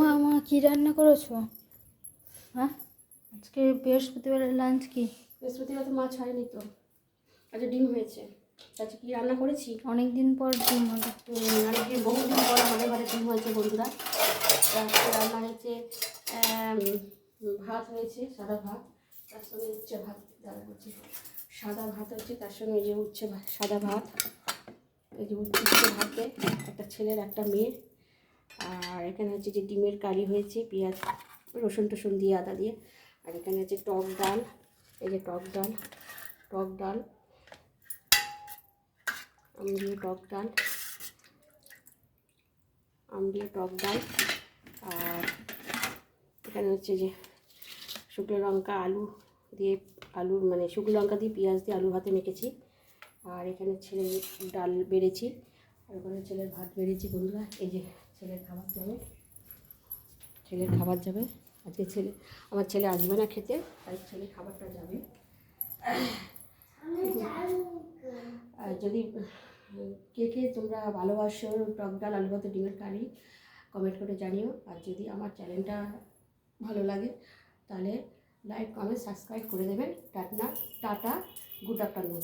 মা কি রান্না করেছো? হ্যাঁ, আজকে বৃহস্পতিবারের লাঞ্চ কি? বৃহস্পতিবার তো মাছ হয়নি তো, আজকে ডিম হয়েছে। আজকে কি রান্না করেছি? অনেক দিন পর ডিম হলো। অনেকদিন বহুদিন পর ঘরে ঘরে ডিম হয়েছে বন্ধুরা। আজকে রান্না হয়েছে ভাত হয়েছে, সাদা ভাত, তার সঙ্গে উচ্ছে ভাত রান্না করছি। সাদা ভাত হচ্ছে, তার সঙ্গে এই যে উচ্ছে সাদা ভাত, এই যে উচ্ছে ভাতে একটা ছেলের একটা মেয়ের। আর এখানে হচ্ছে যে ডিমের কারি হয়েছে, পেঁয়াজ রসুন টসুন দিয়ে আদা দিয়ে। আর এখানে হচ্ছে টক ডাল, এই যে টক ডাল আম দিয়ে টক ডাল। আর এখানে হচ্ছে যে শুকনো লঙ্কা আলু দিয়ে, মানে শুকনো লঙ্কা দিয়ে পেঁয়াজ দিয়ে আলু ভাতে মেখেছি। আর এখানে ছেলের ডাল বেড়েছি, আর ওখানে ছেলের ভাত বেড়েছি বন্ধুরা। এই যে ছেলের খাবার যাবে। আজকে আমার ছেলে আসবে না খেতে, তাই ছেলে খাবারটা যাবে। আর যদি কে তোমরা ভালোবাসো টক ডাল আলু ভাতে ডিমের কারি, কমেন্ট করে জানিও। আর যদি আমার চ্যানেলটা ভালো লাগে তাহলে লাইক কমেন্ট সাবস্ক্রাইব করে দেবেন। Tata, good afternoon.